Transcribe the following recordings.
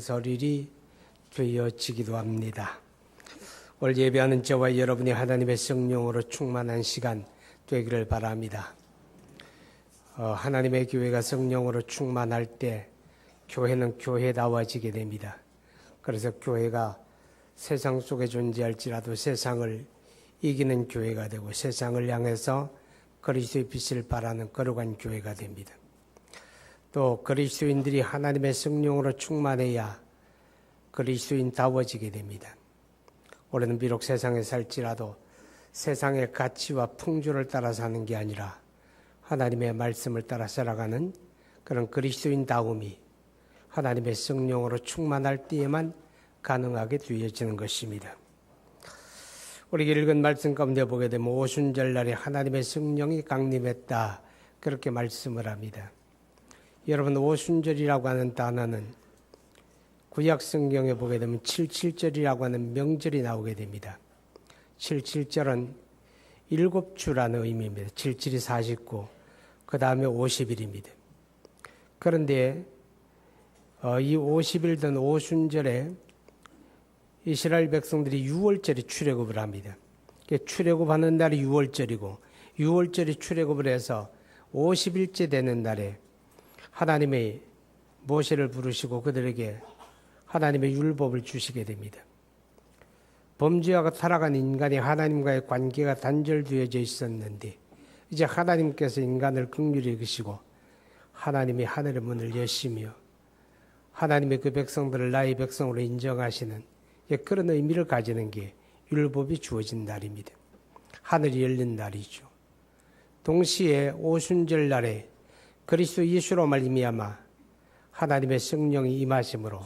성설일이 되어지기도 합니다. 오늘 예배하는 저와 여러분이 하나님의 성령으로 충만한 시간 되기를 바랍니다. 하나님의 교회가 성령으로 충만할 때 교회는 교회다워지게 됩니다. 그래서 교회가 세상 속에 존재할지라도 세상을 이기는 교회가 되고 세상을 향해서 그리스도의 빛을 발하는 거룩한 교회가 됩니다. 또 그리스도인들이 하나님의 성령으로 충만해야 그리스도인다워지게 됩니다. 우리는 비록 세상에 살지라도 세상의 가치와 풍조를 따라 사는 게 아니라 하나님의 말씀을 따라 살아가는 그런 그리스도인다움이 하나님의 성령으로 충만할 때에만 가능하게 되어지는 것입니다. 우리가 읽은 말씀 가운데 보게 되면 오순절날에 하나님의 성령이 강림했다, 그렇게 말씀을 합니다. 여러분, 오순절이라고 하는 단어는 구약 성경에 보게 되면 77절이라고 하는 명절이 나오게 됩니다. 77절은 7주라는 의미입니다. 77이 49, 그 다음에 50일입니다. 그런데 이 50일 된 오순절에 이스라엘 백성들이 6월절에 출애굽을 합니다. 출애굽하는 날이 6월절이고 6월절에 출애굽을 해서 50일째 되는 날에 하나님의 모세를 부르시고 그들에게 하나님의 율법을 주시게 됩니다. 범죄와 타락한 인간이 하나님과의 관계가 단절되어져 있었는데 이제 하나님께서 인간을 긍휼히 여기시고 하나님이 하늘의 문을 여시며 하나님의 그 백성들을 나의 백성으로 인정하시는 그런 의미를 가지는 게 율법이 주어진 날입니다. 하늘이 열린 날이죠. 동시에 오순절 날에 그리스도 예수로 말미암아 하나님의 성령이 임하심으로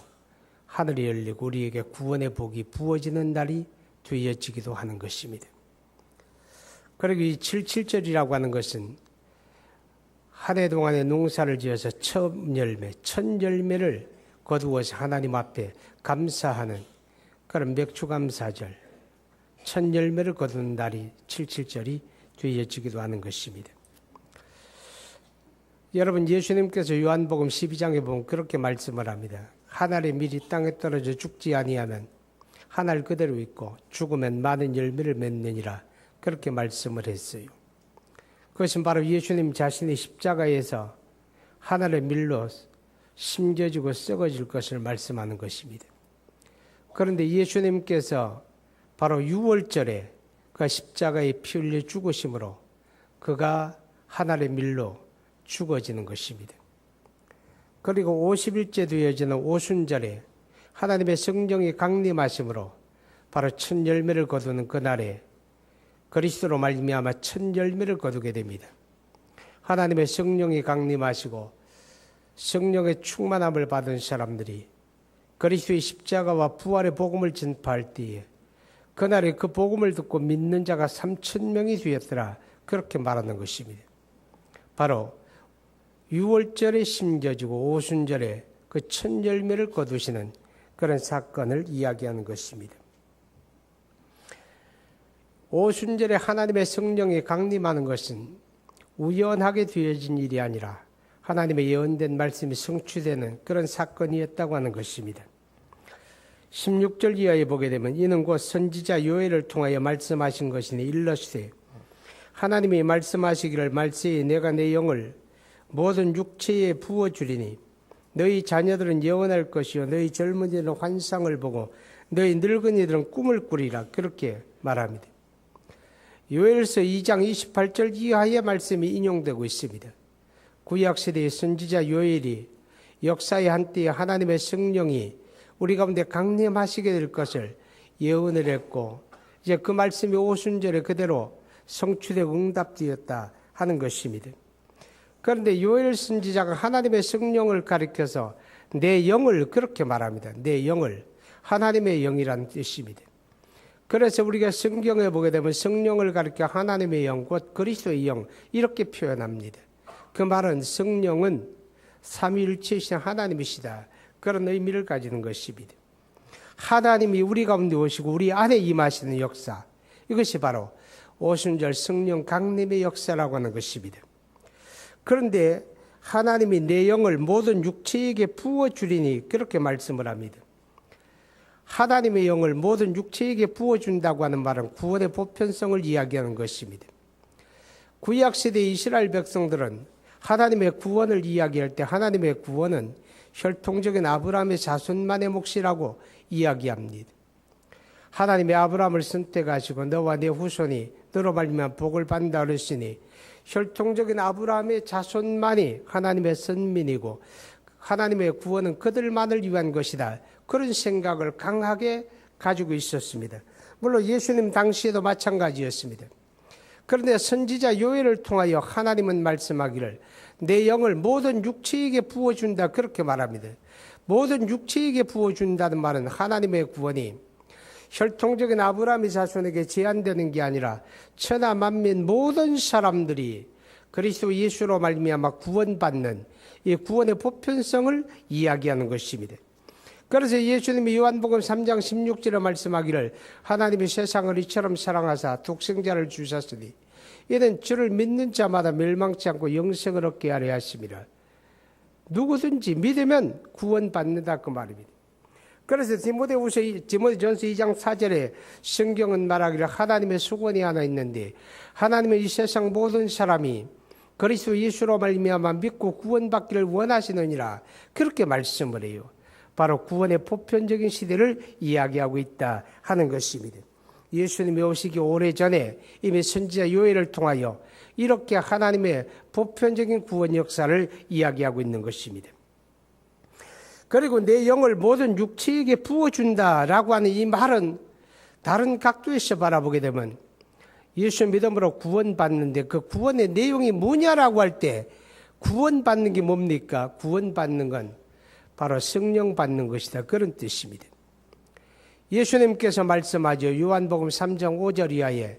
하늘이 열리고 우리에게 구원의 복이 부어지는 날이 되어지기도 하는 것입니다. 그리고 이 77절이라고 하는 것은 한 해 동안의 농사를 지어서 첫 열매를 거두어서 하나님 앞에 감사하는 그런 맥주감사절, 첫 열매를 거두는 날이 77절이 되어지기도 하는 것입니다. 여러분, 예수님께서 요한복음 12장에 보면 그렇게 말씀을 합니다. 한 알의 밀이 땅에 떨어져 죽지 아니하면 한 알 그대로 있고 죽으면 많은 열매를 맺느니라, 그렇게 말씀을 했어요. 그것은 바로 예수님 자신의 십자가에서 한 알의 밀로 심겨지고 썩어질 것을 말씀하는 것입니다. 그런데 예수님께서 바로 6월절에 그 십자가에 피 흘려 죽으심으로 그가 한 알의 밀로 죽어지는 것입니다. 그리고 50일째 되어지는 오순절에 하나님의 성령이 강림하심으로 바로 첫 열매를 거두는 그날에 그리스도로 말미암아 첫 열매를 거두게 됩니다. 하나님의 성령이 강림하시고 성령의 충만함을 받은 사람들이 그리스도의 십자가와 부활의 복음을 전파할 때에 그날에 그 복음을 듣고 믿는 자가 3,000명이 되었더라, 그렇게 말하는 것입니다. 바로 6월절에 심겨지고 오순절에 그 첫 열매를 거두시는 그런 사건을 이야기하는 것입니다. 오순절에 하나님의 성령이 강림하는 것은 우연하게 되어진 일이 아니라 하나님의 예언된 말씀이 성취되는 그런 사건이었다고 하는 것입니다. 16절 이하에 보게 되면 이는 곧 선지자 요엘을 통하여 말씀하신 것이니 일러시되 하나님이 말씀하시기를 말세에 내가 내 영을 모든 육체에 부어주리니 너희 자녀들은 예언할 것이요 너희 젊은이들은 환상을 보고 너희 늙은이들은 꿈을 꾸리라, 그렇게 말합니다. 요엘서 2장 28절 이하의 말씀이 인용되고 있습니다. 구약시대의 선지자 요엘이 역사의 한때에 하나님의 성령이 우리 가운데 강림하시게 될 것을 예언을 했고 이제 그 말씀이 오순절에 그대로 성취되고 응답되었다 하는 것입니다. 그런데 요엘 선지자가 하나님의 성령을 가리켜서 내 영을 그렇게 말합니다. 내 영을, 하나님의 영이라는 뜻입니다. 그래서 우리가 성경에 보게 되면 성령을 가리켜 하나님의 영, 곧 그리스도의 영, 이렇게 표현합니다. 그 말은 성령은 삼위일체이신 하나님이시다, 그런 의미를 가지는 것입니다. 하나님이 우리 가운데 오시고 우리 안에 임하시는 역사, 이것이 바로 오순절 성령 강림의 역사라고 하는 것입니다. 그런데 하나님이 내 영을 모든 육체에게 부어주리니 그렇게 말씀을 합니다. 하나님의 영을 모든 육체에게 부어준다고 하는 말은 구원의 보편성을 이야기하는 것입니다. 구약시대 이스라엘 백성들은 하나님의 구원을 이야기할 때 하나님의 구원은 혈통적인 아브라함의 자손만의 몫이라고 이야기합니다. 하나님의 아브라함을 선택하시고 너와 내 후손이 너로 말미암아 복을 받는다 그러시니 혈통적인 아브라함의 자손만이 하나님의 선민이고 하나님의 구원은 그들만을 위한 것이다. 그런 생각을 강하게 가지고 있었습니다. 물론 예수님 당시에도 마찬가지였습니다. 그런데 선지자 요엘을 통하여 하나님은 말씀하기를 내 영을 모든 육체에게 부어준다 그렇게 말합니다. 모든 육체에게 부어준다는 말은 하나님의 구원이 혈통적인 아브라함의 자손에게 제한되는 게 아니라 천하 만민 모든 사람들이 그리스도 예수로 말미암아 구원받는 이 구원의 보편성을 이야기하는 것입니다. 그래서 예수님이 요한복음 3장 16절에 말씀하기를 하나님이 세상을 이처럼 사랑하사 독생자를 주셨으니 이는 주를 믿는 자마다 멸망치 않고 영생을 얻게 하려 하심이라. 누구든지 믿으면 구원받는다 그 말입니다. 그래서 디모데전서 2장 4절에 성경은 말하기를 하나님의 수건이 하나 있는데 하나님은 이 세상 모든 사람이 그리스도 예수로 말미암아 믿고 구원받기를 원하시느니라 그렇게 말씀을 해요. 바로 구원의 보편적인 시대를 이야기하고 있다 하는 것입니다. 예수님이 오시기 오래전에 이미 선지자 요엘을 통하여 이렇게 하나님의 보편적인 구원 역사를 이야기하고 있는 것입니다. 그리고 내 영을 모든 육체에게 부어준다라고 하는 이 말은 다른 각도에서 바라보게 되면 예수 믿음으로 구원받는데 그 구원의 내용이 뭐냐라고 할 때 구원받는 게 뭡니까? 구원받는 건 바로 성령 받는 것이다. 그런 뜻입니다. 예수님께서 말씀하죠. 요한복음 3장 5절 이하에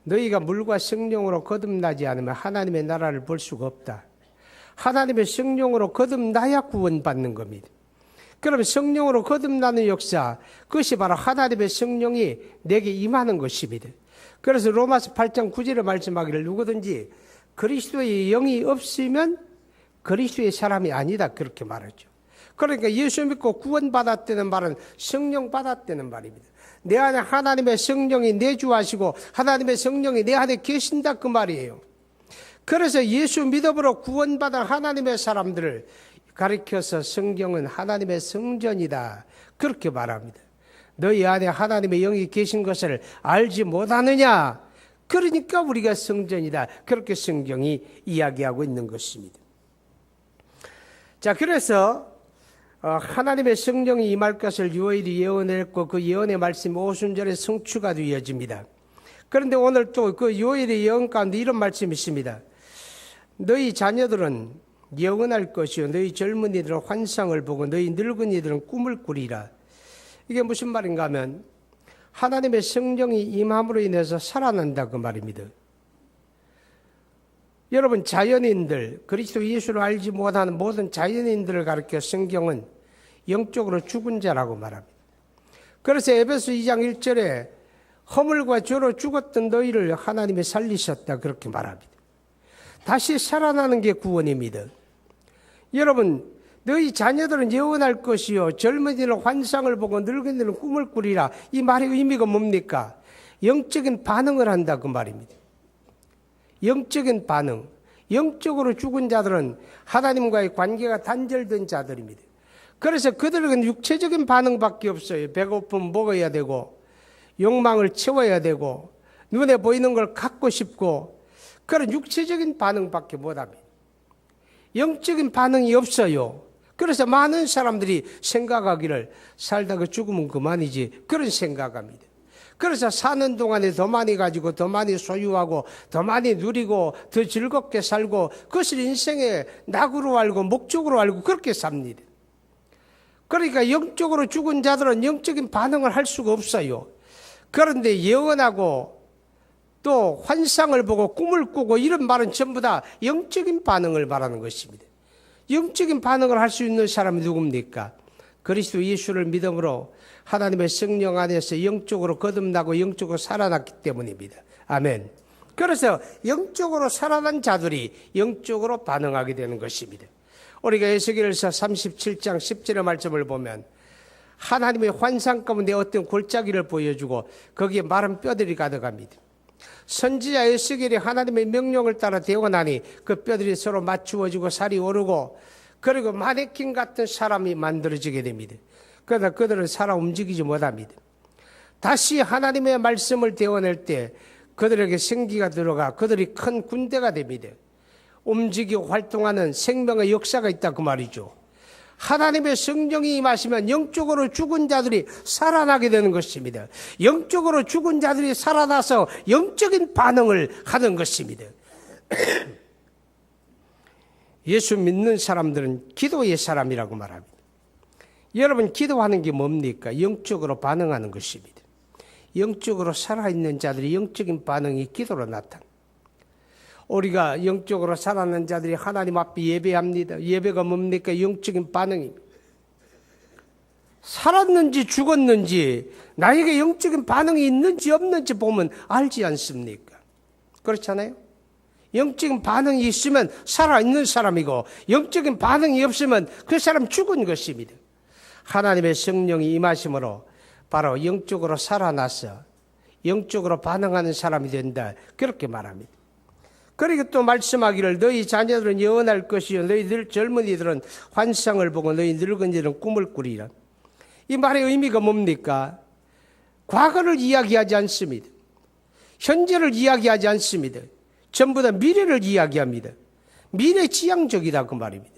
너희가 물과 성령으로 거듭나지 않으면 하나님의 나라를 볼 수가 없다. 하나님의 성령으로 거듭나야 구원받는 겁니다. 그러면 성령으로 거듭나는 역사, 그것이 바로 하나님의 성령이 내게 임하는 것입니다. 그래서 로마서 8장 9절에 말씀하기를 누구든지 그리스도의 영이 없으면 그리스도의 사람이 아니다 그렇게 말하죠. 그러니까 예수 믿고 구원받았다는 말은 성령 받았다는 말입니다. 내 안에 하나님의 성령이 내주하시고 하나님의 성령이 내 안에 계신다 그 말이에요. 그래서 예수 믿음으로 구원받은 하나님의 사람들을 가리켜서 성경은 하나님의 성전이다 그렇게 말합니다. 너희 안에 하나님의 영이 계신 것을 알지 못하느냐? 그러니까 우리가 성전이다 그렇게 성경이 이야기하고 있는 것입니다. 자, 그래서 하나님의 성령이 임할 것을 요엘이 예언했고 그 예언의 말씀이 오순절에 성취가 되어집니다. 그런데 오늘 또 그 요엘의 예언 가운데 이런 말씀이 있습니다. 너희 자녀들은 영원할 것이요 너희 젊은이들은 환상을 보고 너희 늙은이들은 꿈을 꾸리라. 이게 무슨 말인가 하면 하나님의 성령이 임함으로 인해서 살아난다 그 말입니다. 여러분 자연인들, 그리스도 예수를 알지 못하는 모든 자연인들을 가리켜 성경은 영적으로 죽은 자라고 말합니다. 그래서 에베소 2장 1절에 허물과 죄로 죽었던 너희를 하나님이 살리셨다 그렇게 말합니다. 다시 살아나는 게 구원입니다. 여러분 너희 자녀들은 영원할 것이요 젊은이들은 환상을 보고 늙은이들은 꿈을 꾸리라. 이 말의 의미가 뭡니까? 영적인 반응을 한다 그 말입니다. 영적인 반응. 영적으로 죽은 자들은 하나님과의 관계가 단절된 자들입니다. 그래서 그들은 육체적인 반응밖에 없어요. 배고프면 먹어야 되고 욕망을 채워야 되고 눈에 보이는 걸 갖고 싶고 그런 육체적인 반응밖에 못합니다. 영적인 반응이 없어요. 그래서 많은 사람들이 생각하기를 살다가 죽으면 그만이지 그런 생각합니다. 그래서 사는 동안에 더 많이 가지고 더 많이 소유하고 더 많이 누리고 더 즐겁게 살고 그것을 인생의 낙으로 알고 목적으로 알고 그렇게 삽니다. 그러니까 영적으로 죽은 자들은 영적인 반응을 할 수가 없어요. 그런데 예언하고 또 환상을 보고 꿈을 꾸고 이런 말은 전부 다 영적인 반응을 말하는 것입니다. 영적인 반응을 할 수 있는 사람이 누굽니까? 그리스도 예수를 믿음으로 하나님의 성령 안에서 영적으로 거듭나고 영적으로 살아났기 때문입니다. 아멘. 그래서 영적으로 살아난 자들이 영적으로 반응하게 되는 것입니다. 우리가 에스겔서 37장 10절의 말씀을 보면 하나님의 환상 가운데 어떤 골짜기를 보여주고 거기에 마른 뼈들이 가득합니다. 선지자 에스겔이 하나님의 명령을 따라 대원하니 그 뼈들이 서로 맞추어지고 살이 오르고 그리고 마네킹 같은 사람이 만들어지게 됩니다. 그러나 그들은 살아 움직이지 못합니다. 다시 하나님의 말씀을 대원할 때 그들에게 생기가 들어가 그들이 큰 군대가 됩니다. 움직이고 활동하는 생명의 역사가 있다 그 말이죠. 하나님의 성령이 임하시면 영적으로 죽은 자들이 살아나게 되는 것입니다. 영적으로 죽은 자들이 살아나서 영적인 반응을 하는 것입니다. 예수 믿는 사람들은 기도의 사람이라고 말합니다. 여러분, 기도하는 게 뭡니까? 영적으로 반응하는 것입니다. 영적으로 살아있는 자들이 영적인 반응이 기도로 나타납니다. 우리가 영적으로 살아난 자들이 하나님 앞에 예배합니다. 예배가 뭡니까? 영적인 반응입니다. 살았는지 죽었는지 나에게 영적인 반응이 있는지 없는지 보면 알지 않습니까? 그렇잖아요? 영적인 반응이 있으면 살아있는 사람이고 영적인 반응이 없으면 그 사람 죽은 것입니다. 하나님의 성령이 임하심으로 바로 영적으로 살아나서 영적으로 반응하는 사람이 된다. 그렇게 말합니다. 그리고 또 말씀하기를 너희 자녀들은 예언할 것이요 너희들 젊은이들은 환상을 보고 너희 늙은이들은 꿈을 꾸리라. 이 말의 의미가 뭡니까? 과거를 이야기하지 않습니다. 현재를 이야기하지 않습니다. 전부 다 미래를 이야기합니다. 미래지향적이다 그 말입니다.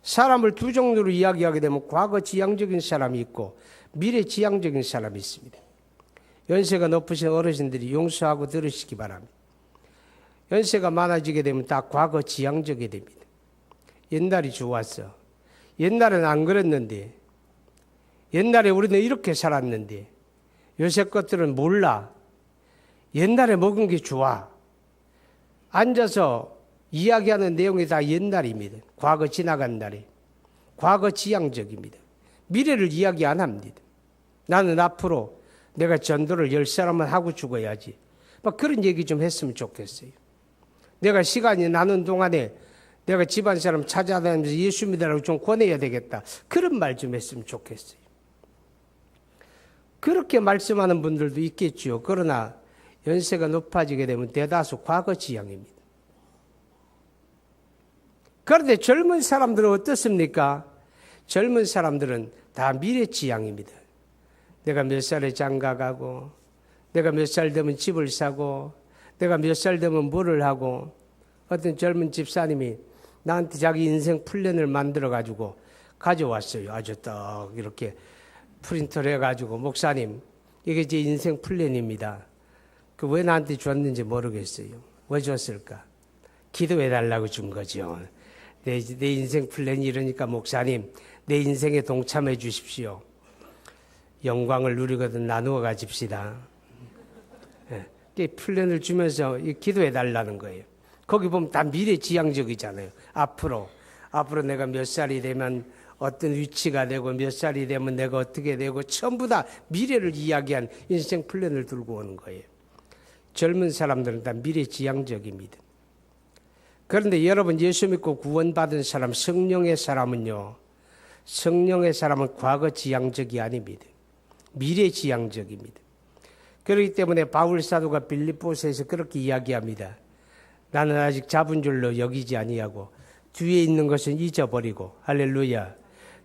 사람을 두 종류로 이야기하게 되면 과거지향적인 사람이 있고 미래지향적인 사람이 있습니다. 연세가 높으신 어르신들이 용서하고 들으시기 바랍니다. 연세가 많아지게 되면 다 과거지향적이 됩니다. 옛날이 좋았어. 옛날엔 안 그랬는데, 옛날에 우리는 이렇게 살았는데 요새 것들은 몰라. 옛날에 먹은 게 좋아. 앉아서 이야기하는 내용이 다 옛날입니다. 과거 지나간 날에. 과거지향적입니다. 미래를 이야기 안 합니다. 나는 앞으로 내가 전도를 10사람은 하고 죽어야지. 막 그런 얘기 좀 했으면 좋겠어요. 내가 시간이 나는 동안에 내가 집안 사람 찾아다니면서 예수 믿으라고 좀 권해야 되겠다. 그런 말 좀 했으면 좋겠어요. 그렇게 말씀하는 분들도 있겠죠. 그러나 연세가 높아지게 되면 대다수 과거지향입니다. 그런데 젊은 사람들은 어떻습니까? 젊은 사람들은 다 미래지향입니다. 내가 몇 살에 장가가고 내가 몇 살 되면 집을 사고 내가 몇 살 되면 뭐를 하고 어떤 젊은 집사님이 나한테 자기 인생 플랜을 만들어가지고 가져왔어요. 아주 딱 이렇게 프린터를 해가지고 목사님 이게 제 인생 플랜입니다. 그 왜 나한테 줬는지 모르겠어요. 왜 줬을까? 기도해달라고 준 거죠. 내 인생 플랜이 이러니까 목사님 내 인생에 동참해 주십시오. 영광을 누리거든 나누어 가집시다. 플랜을 주면서 기도해 달라는 거예요. 거기 보면 다 미래지향적이잖아요. 앞으로 내가 몇 살이 되면 어떤 위치가 되고 몇 살이 되면 내가 어떻게 되고 전부 다 미래를 이야기한 인생 플랜을 들고 오는 거예요. 젊은 사람들은 다 미래지향적입니다. 그런데 여러분 예수 믿고 구원받은 사람 성령의 사람은요. 성령의 사람은 과거지향적이 아닙니다. 미래지향적입니다. 그렇기 때문에 바울 사도가 빌립보서에서 그렇게 이야기합니다. 나는 아직 잡은 줄로 여기지 아니하고 뒤에 있는 것은 잊어버리고 할렐루야.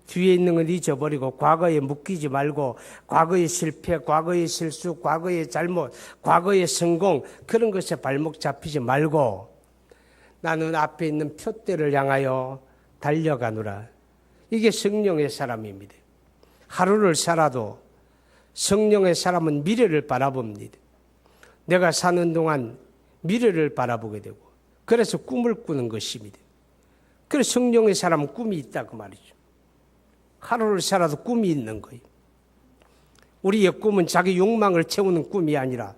뒤에 있는 건 잊어버리고 과거에 묶이지 말고 과거의 실패, 과거의 실수, 과거의 잘못, 과거의 성공 그런 것에 발목 잡히지 말고 나는 앞에 있는 표대를 향하여 달려가노라. 이게 성령의 사람입니다. 하루를 살아도 성령의 사람은 미래를 바라봅니다. 내가 사는 동안 미래를 바라보게 되고 그래서 꿈을 꾸는 것입니다. 그래서 성령의 사람은 꿈이 있다 그 말이죠. 하루를 살아도 꿈이 있는 거예요. 우리의 꿈은 자기 욕망을 채우는 꿈이 아니라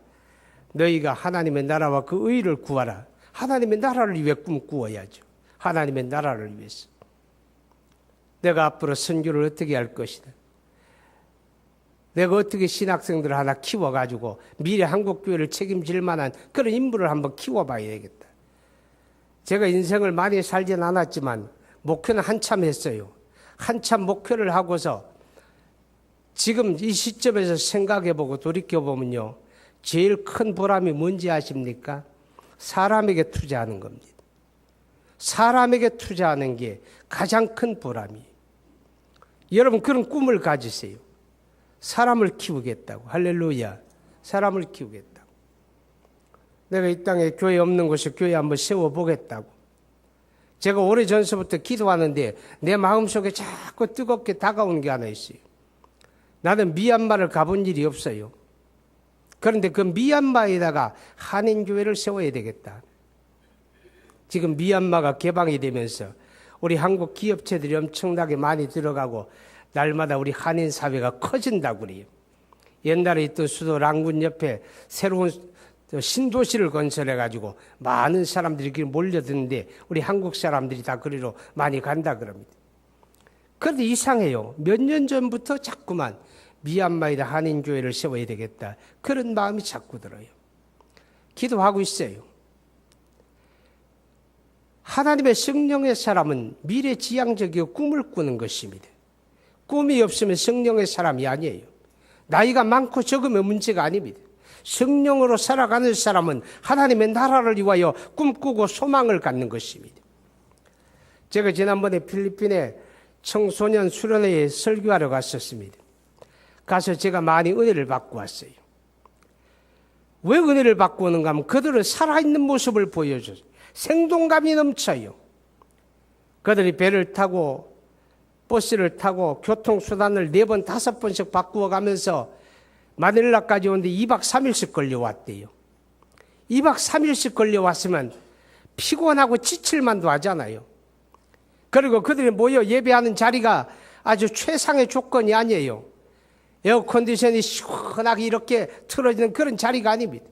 너희가 하나님의 나라와 그 의를 구하라. 하나님의 나라를 위해 꿈꾸어야죠. 하나님의 나라를 위해서. 내가 앞으로 선교를 어떻게 할 것이다. 내가 어떻게 신학생들을 하나 키워가지고 미래 한국교회를 책임질 만한 그런 인물을 한번 키워봐야 되겠다. 제가 인생을 많이 살진 않았지만 목표는 한참 했어요. 한참 목표를 하고서 지금 이 시점에서 생각해보고 돌이켜보면요, 제일 큰 보람이 뭔지 아십니까? 사람에게 투자하는 겁니다. 사람에게 투자하는 게 가장 큰 보람이에요. 여러분 그런 꿈을 가지세요. 사람을 키우겠다고. 할렐루야. 사람을 키우겠다고. 내가 이 땅에 교회 없는 곳에 교회 한번 세워보겠다고. 제가 오래전서부터 기도하는데 내 마음속에 자꾸 뜨겁게 다가오는 게 하나 있어요. 나는 미얀마를 가본 일이 없어요. 그런데 그 미얀마에다가 한인교회를 세워야 되겠다. 지금 미얀마가 개방이 되면서 우리 한국 기업체들이 엄청나게 많이 들어가고 날마다 우리 한인 사회가 커진다고 그래요. 옛날에 있던 수도 랑군 옆에 새로운 신도시를 건설해가지고 많은 사람들이 몰려드는데 우리 한국 사람들이 다 그리로 많이 간다 그럽니다. 그런데 이상해요. 몇 년 전부터 자꾸만 미얀마에다 한인교회를 세워야 되겠다. 그런 마음이 자꾸 들어요. 기도하고 있어요. 하나님의 성령의 사람은 미래지향적이고 꿈을 꾸는 것입니다. 꿈이 없으면 성령의 사람이 아니에요. 나이가 많고 적으면 문제가 아닙니다. 성령으로 살아가는 사람은 하나님의 나라를 위하여 꿈꾸고 소망을 갖는 것입니다. 제가 지난번에 필리핀에 청소년 수련회에 설교하러 갔었습니다. 가서 제가 많이 은혜를 받고 왔어요. 왜 은혜를 받고 오는가 하면 그들은 살아있는 모습을 보여줘요. 생동감이 넘쳐요. 그들이 배를 타고 버스를 타고 교통수단을 4번, 5번씩 바꾸어 가면서 마닐라까지 오는데 2박 3일씩 걸려왔대요. 2박 3일씩 걸려왔으면 피곤하고 지칠만도 하잖아요. 그리고 그들이 모여 예배하는 자리가 아주 최상의 조건이 아니에요. 에어컨디션이 시원하게 이렇게 틀어지는 그런 자리가 아닙니다.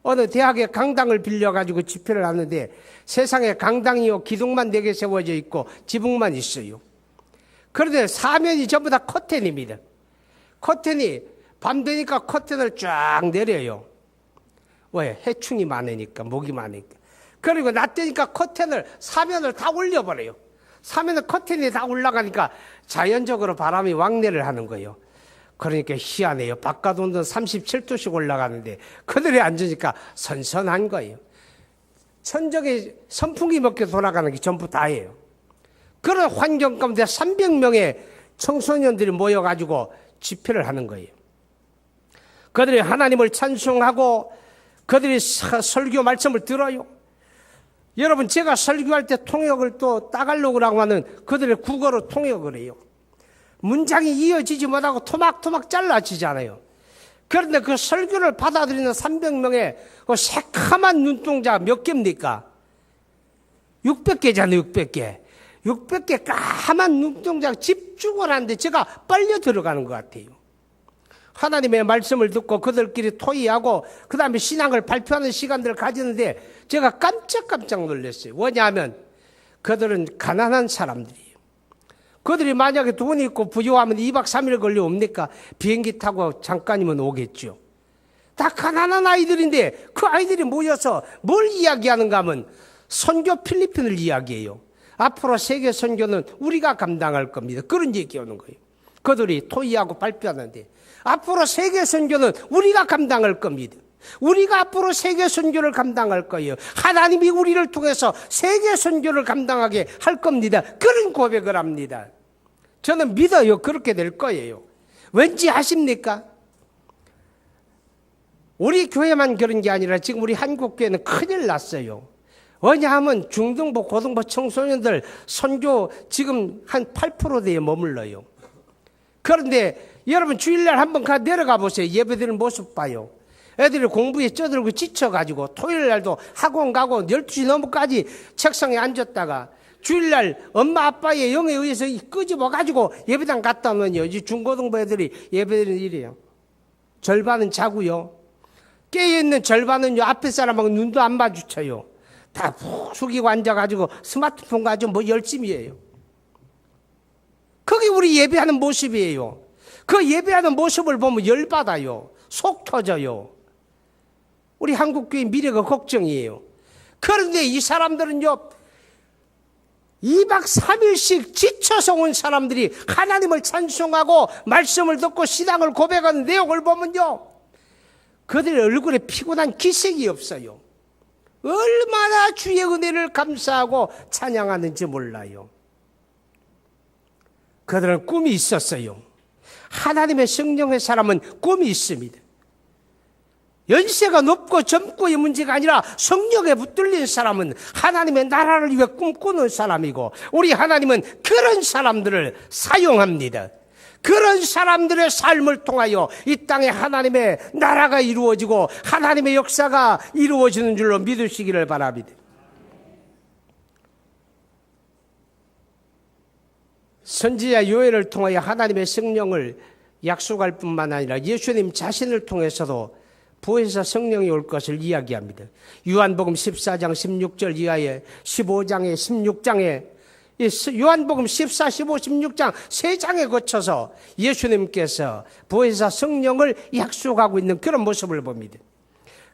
어느 대학의 강당을 빌려가지고 집회를 하는데 세상에 강당이요 기둥만 4개 세워져 있고 지붕만 있어요. 그런데 사면이 전부 다 커튼입니다. 커튼이 밤 되니까 커튼을 쫙 내려요. 왜? 해충이 많으니까, 모기 많으니까. 그리고 낮 되니까 커튼을, 사면을 다 올려버려요. 사면은 커튼이 다 올라가니까 자연적으로 바람이 왕래를 하는 거예요. 그러니까 희한해요. 바깥 온도는 37도씩 올라가는데 그들이 앉으니까 선선한 거예요. 천정에 선풍기 먹게 돌아가는 게 전부 다예요. 그런 환경 가운데 300명의 청소년들이 모여가지고 집회를 하는 거예요. 그들이 하나님을 찬송하고 그들이 설교 말씀을 들어요. 여러분 제가 설교할 때 통역을 또 따갈로그라고 하는 그들의 국어로 통역을 해요. 문장이 이어지지 못하고 토막토막 잘라지잖아요. 그런데 그 설교를 받아들이는 300명의 그 새카만 눈동자 몇 개입니까? 600개잖아요. 600개. 600개 까만 눈동자 집중을 하는데 제가 빨려 들어가는 것 같아요. 하나님의 말씀을 듣고 그들끼리 토의하고 그 다음에 신앙을 발표하는 시간들을 가지는데 제가 깜짝깜짝 놀랐어요. 왜냐하면 그들은 가난한 사람들이에요. 그들이 만약에 돈이 있고 부유하면 2박 3일 걸려 옵니까? 비행기 타고 잠깐이면 오겠죠. 다 가난한 아이들인데 그 아이들이 모여서 뭘 이야기하는가 하면 선교 필리핀을 이야기해요. 앞으로 세계 선교는 우리가 감당할 겁니다. 그런 얘기 오는 거예요. 그들이 토의하고 발표하는데 앞으로 세계 선교는 우리가 감당할 겁니다. 우리가 앞으로 세계 선교를 감당할 거예요. 하나님이 우리를 통해서 세계 선교를 감당하게 할 겁니다. 그런 고백을 합니다. 저는 믿어요. 그렇게 될 거예요. 왠지 아십니까? 우리 교회만 그런 게 아니라 지금 우리 한국교회는 큰일 났어요. 왜냐하면 중등부, 고등부 청소년들 선교 지금 한 8%대에 머물러요. 그런데 여러분 주일날 한번 내려가 보세요. 예배드리는 모습 봐요. 애들이 공부에 쪄들고 지쳐가지고 토요일날도 학원 가고 12시 넘어까지 책상에 앉았다가 주일날 엄마 아빠의 영에 의해서 끄집어가지고 예배당 갔다 오면요. 이 중고등부 애들이 예배드리는 일이에요. 절반은 자고요. 깨어있는 절반은요. 앞에 사람하고 눈도 안 마주쳐요. 다 푹 숙이고 앉아가지고 스마트폰 가지고 뭐 열심히 해요. 그게 우리 예배하는 모습이에요. 그 예배하는 모습을 보면 열받아요. 속 터져요. 우리 한국교회 미래가 걱정이에요. 그런데 이 사람들은요, 2박 3일씩 지쳐서 온 사람들이 하나님을 찬송하고 말씀을 듣고 신앙을 고백하는 내용을 보면요, 그들의 얼굴에 피곤한 기색이 없어요. 얼마나 주의 은혜를 감사하고 찬양하는지 몰라요. 그들은 꿈이 있었어요. 하나님의 성령의 사람은 꿈이 있습니다. 연세가 높고 젊고의 문제가 아니라 성령에 붙들린 사람은 하나님의 나라를 위해 꿈꾸는 사람이고, 우리 하나님은 그런 사람들을 사용합니다. 그런 사람들의 삶을 통하여 이 땅에 하나님의 나라가 이루어지고 하나님의 역사가 이루어지는 줄로 믿으시기를 바랍니다. 선지자 요엘을 통하여 하나님의 성령을 약속할 뿐만 아니라 예수님 자신을 통해서도 부에서 성령이 올 것을 이야기합니다. 요한복음 14장 16절 이하에 15장에 16장에 요한복음 14, 15, 16장 3장에 거쳐서 예수님께서 부에서 성령을 약속하고 있는 그런 모습을 봅니다.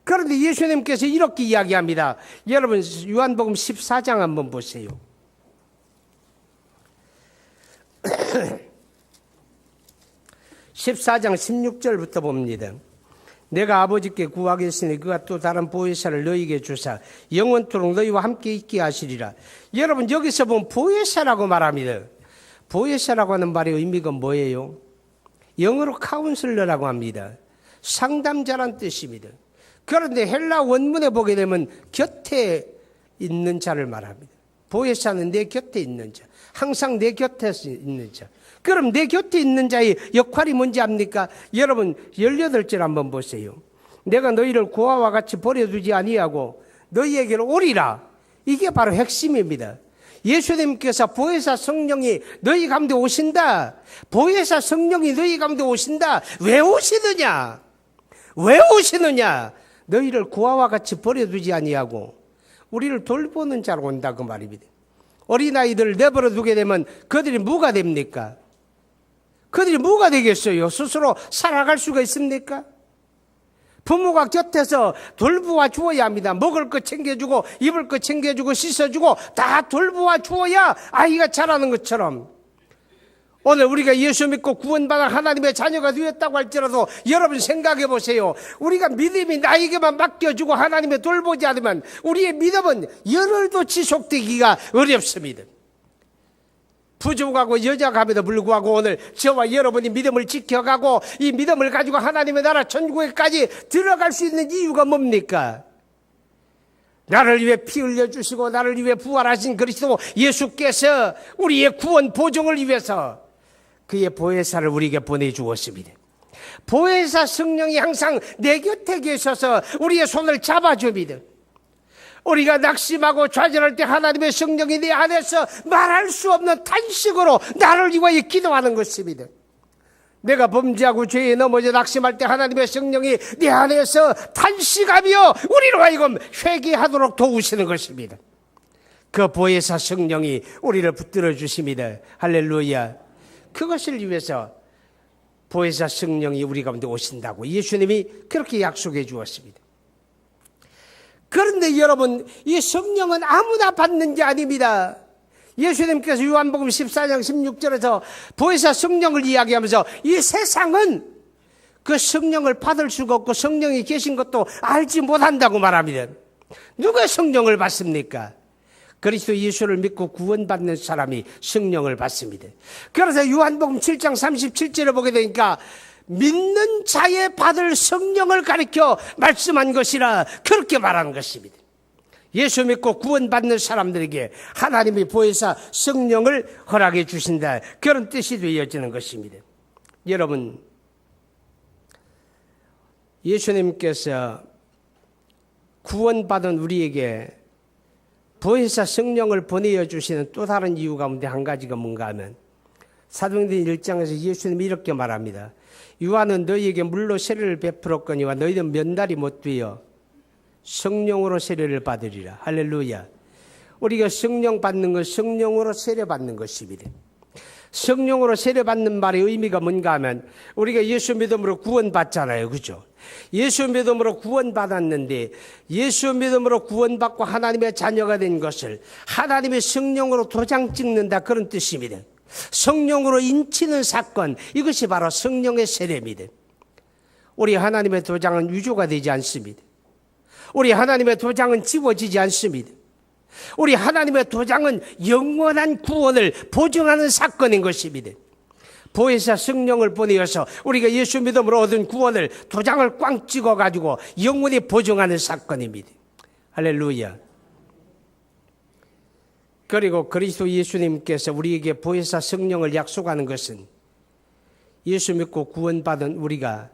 그런데 예수님께서 이렇게 이야기합니다. 여러분 요한복음 14장 한번 보세요. 14장 16절부터 봅니다. 내가 아버지께 구하겠으니 그가 또 다른 보혜사를 너희에게 주사 영원토록 너희와 함께 있게 하시리라. 여러분 여기서 보면 보혜사라고 말합니다. 보혜사라고 하는 말의 의미가 뭐예요? 영어로 카운슬러라고 합니다. 상담자란 뜻입니다. 그런데 헬라 원문에 보게 되면 곁에 있는 자를 말합니다. 보혜사는 내 곁에 있는 자, 항상 내 곁에 있는 자. 그럼 내 곁에 있는 자의 역할이 뭔지 압니까? 여러분 18절 한번 보세요. 내가 너희를 고아와 같이 버려두지 아니하고 너희에게로 오리라. 이게 바로 핵심입니다. 예수님께서 보혜사 성령이 너희 가운데 오신다. 보혜사 성령이 너희 가운데 오신다. 왜 오시느냐? 왜 오시느냐? 너희를 고아와 같이 버려두지 아니하고 우리를 돌보는 자로 온다 그 말입니다. 어린아이들을 내버려 두게 되면 그들이 뭐가 됩니까? 그들이 뭐가 되겠어요? 스스로 살아갈 수가 있습니까? 부모가 곁에서 돌보아 주어야 합니다. 먹을 거 챙겨주고 입을 거 챙겨주고 씻어주고 다 돌보아 주어야 아이가 자라는 것처럼, 오늘 우리가 예수 믿고 구원받아 하나님의 자녀가 되었다고 할지라도 여러분 생각해 보세요. 우리가 믿음이 나에게만 맡겨주고 하나님의 돌보지 않으면 우리의 믿음은 열흘도 지속되기가 어렵습니다. 부족하고 여자감에도 불구하고 오늘 저와 여러분이 믿음을 지켜가고 이 믿음을 가지고 하나님의 나라 천국에까지 들어갈 수 있는 이유가 뭡니까? 나를 위해 피 흘려주시고 나를 위해 부활하신 그리스도 예수께서 우리의 구원 보증을 위해서 그의 보혜사를 우리에게 보내주었습니다. 보혜사 성령이 항상 내 곁에 계셔서 우리의 손을 잡아줍니다. 우리가 낙심하고 좌절할 때 하나님의 성령이 내 안에서 말할 수 없는 탄식으로 나를 위하여 기도하는 것입니다. 내가 범죄하고 죄에 넘어져 낙심할 때 하나님의 성령이 내 안에서 탄식하며 우리로 하여금 회개하도록 도우시는 것입니다. 그 보혜사 성령이 우리를 붙들어 주십니다. 할렐루야. 그것을 위해서 보혜사 성령이 우리 가운데 오신다고 예수님이 그렇게 약속해 주었습니다. 그런데 여러분, 이 성령은 아무나 받는 게 아닙니다. 예수님께서 요한복음 14장 16절에서 보혜사 성령을 이야기하면서 이 세상은 그 성령을 받을 수가 없고 성령이 계신 것도 알지 못한다고 말합니다. 누가 성령을 받습니까? 그리스도 예수를 믿고 구원받는 사람이 성령을 받습니다. 그래서 요한복음 7장 37절에 보게 되니까 믿는 자의 받을 성령을 가리켜 말씀한 것이라 그렇게 말하는 것입니다. 예수 믿고 구원받는 사람들에게 하나님이 보혜사 성령을 허락해 주신다, 그런 뜻이 되어지는 것입니다. 여러분, 예수님께서 구원받은 우리에게 보혜사 성령을 보내어 주시는 또 다른 이유 가운데 한 가지가 뭔가 하면 사도행전 1장에서 예수님이 이렇게 말합니다. 요한은 너희에게 물로 세례를 베풀었거니와 너희는 몇 날이 못 되어 성령으로 세례를 받으리라. 할렐루야. 우리가 성령 받는 것, 성령으로 세례 받는 것입니다. 성령으로 세례받는 말의 의미가 뭔가 하면 우리가 예수 믿음으로 구원받잖아요. 그죠? 예수 믿음으로 구원받았는데 예수 믿음으로 구원받고 하나님의 자녀가 된 것을 하나님의 성령으로 도장 찍는다, 그런 뜻입니다. 성령으로 인치는 사건, 이것이 바로 성령의 세례입니다. 우리 하나님의 도장은 유조가 되지 않습니다. 우리 하나님의 도장은 지워지지 않습니다. 우리 하나님의 도장은 영원한 구원을 보증하는 사건인 것입니다. 보혜사 성령을 보내어서 우리가 예수 믿음으로 얻은 구원을 도장을 꽝 찍어가지고 영원히 보증하는 사건입니다. 할렐루야. 그리고 그리스도 예수님께서 우리에게 보혜사 성령을 약속하는 것은 예수 믿고 구원받은 우리가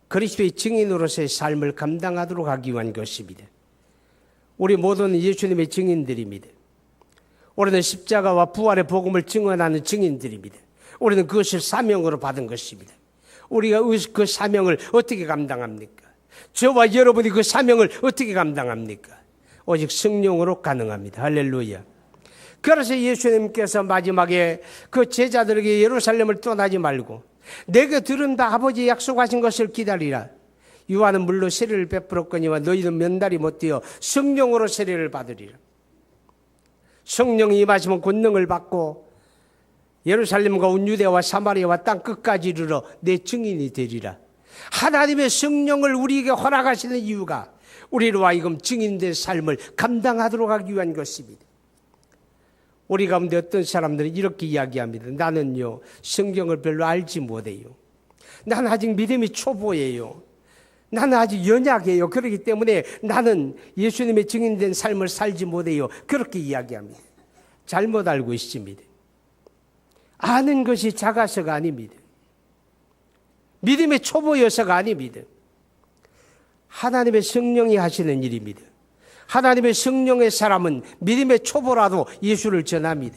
그리스도의 증인으로서의 삶을 감당하도록 하기 위한 것입니다. 우리 모두는 예수님의 증인들입니다. 우리는 십자가와 부활의 복음을 증언하는 증인들입니다. 우리는 그것을 사명으로 받은 것입니다. 우리가 그 사명을 어떻게 감당합니까? 저와 여러분이 그 사명을 어떻게 감당합니까? 오직 성령으로 가능합니다. 할렐루야. 그래서 예수님께서 마지막에 그 제자들에게 예루살렘을 떠나지 말고 내게 들은다 아버지 약속하신 것을 기다리라. 요한은 물로 세례를 베풀었거니와 너희는 몇 달이 못 되어 성령으로 세례를 받으리라. 성령이 임하시면 권능을 받고 예루살렘과 온 유대와 사마리아와 땅 끝까지 이르러 내 증인이 되리라. 하나님의 성령을 우리에게 허락하시는 이유가 우리로 하여금 증인된 삶을 감당하도록 하기 위한 것입니다. 우리 가운데 어떤 사람들은 이렇게 이야기합니다. 나는요, 성경을 별로 알지 못해요. 나는 아직 믿음이 초보예요. 나는 아직 연약해요. 그렇기 때문에 나는 예수님의 증인된 삶을 살지 못해요. 그렇게 이야기합니다. 잘못 알고 있습니다. 아는 것이 작아서가 아닙니다. 믿음의 초보여서가 아닙니다. 하나님의 성령이 하시는 일입니다. 하나님의 성령의 사람은 믿음의 초보라도 예수를 전합니다.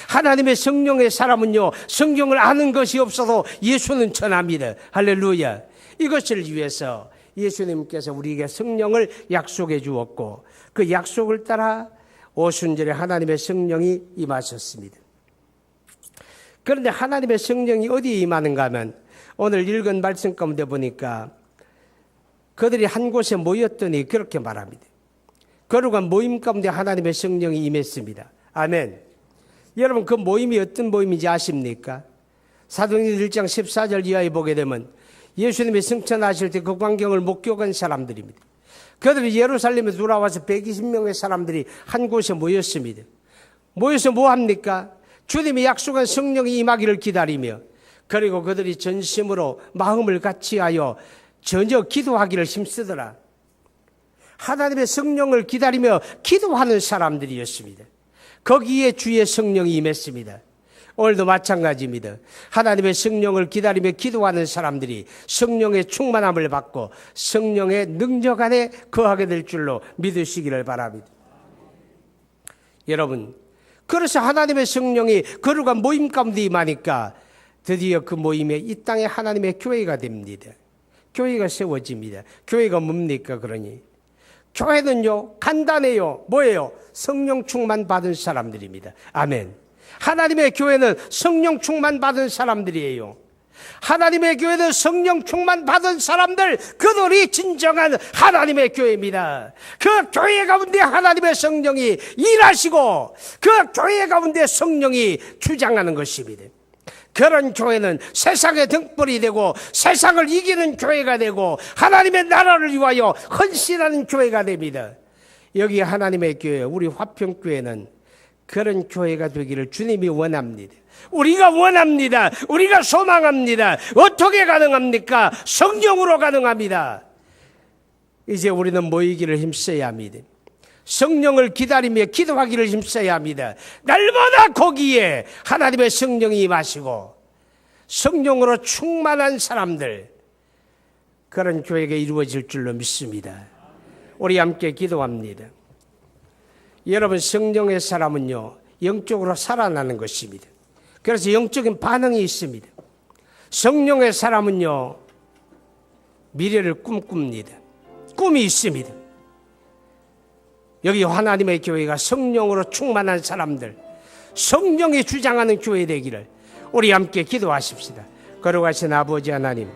하나님의 성령의 사람은요, 성경을 아는 것이 없어도 예수는 전합니다. 할렐루야. 이것을 위해서 예수님께서 우리에게 성령을 약속해 주었고 그 약속을 따라 오순절에 하나님의 성령이 임하셨습니다. 그런데 하나님의 성령이 어디에 임하는가 하면 오늘 읽은 말씀 가운데 보니까 그들이 한 곳에 모였더니 그렇게 말합니다. 거룩한 모임 가운데 하나님의 성령이 임했습니다. 아멘. 여러분, 그 모임이 어떤 모임인지 아십니까? 사도행전 1장 14절 이하에 보게 되면 예수님이 승천하실 때 그 광경을 목격한 사람들입니다. 그들이 예루살렘에 돌아와서 120명의 사람들이 한 곳에 모였습니다. 모여서 뭐 합니까? 주님이 약속한 성령이 임하기를 기다리며 그리고 그들이 전심으로 마음을 같이하여 전혀 기도하기를 힘쓰더라. 하나님의 성령을 기다리며 기도하는 사람들이었습니다. 거기에 주의 성령이 임했습니다. 오늘도 마찬가지입니다. 하나님의 성령을 기다리며 기도하는 사람들이 성령의 충만함을 받고 성령의 능력 안에 거하게 될 줄로 믿으시기를 바랍니다. 여러분, 그래서 하나님의 성령이 거룩한 모임 가운데 임하니까 드디어 그 모임에 이 땅에 하나님의 교회가 됩니다. 교회가 세워집니다. 교회가 뭡니까? 그러니 교회는요, 간단해요. 뭐예요? 성령 충만 받은 사람들입니다. 아멘. 하나님의 교회는 성령 충만 받은 사람들이에요. 하나님의 교회는 성령 충만 받은 사람들, 그들이 진정한 하나님의 교회입니다. 그 교회 가운데 하나님의 성령이 일하시고 그 교회 가운데 성령이 주장하는 것입니다. 그런 교회는 세상의 등불이 되고 세상을 이기는 교회가 되고 하나님의 나라를 위하여 헌신하는 교회가 됩니다. 여기 하나님의 교회, 우리 화평교회는 그런 교회가 되기를 주님이 원합니다. 우리가 원합니다. 우리가 소망합니다. 어떻게 가능합니까? 성령으로 가능합니다. 이제 우리는 모이기를 힘써야 합니다. 성령을 기다리며 기도하기를 힘써야 합니다. 날마다 거기에 하나님의 성령이 임하시고 성령으로 충만한 사람들, 그런 교회가 이루어질 줄로 믿습니다. 우리 함께 기도합니다. 여러분, 성령의 사람은요, 영적으로 살아나는 것입니다. 그래서 영적인 반응이 있습니다. 성령의 사람은요, 미래를 꿈꿉니다. 꿈이 있습니다. 여기 하나님의 교회가 성령으로 충만한 사람들, 성령이 주장하는 교회 되기를 우리 함께 기도하십시다. 거룩하신 아버지 하나님,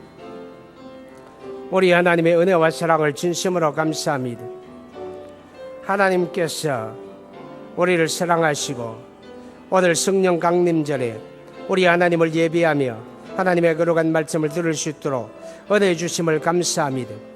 우리 하나님의 은혜와 사랑을 진심으로 감사합니다. 하나님께서 우리를 사랑하시고 오늘 성령 강림절에 우리 하나님을 예배하며 하나님의 거룩한 말씀을 들을 수 있도록 은혜 주심을 감사합니다.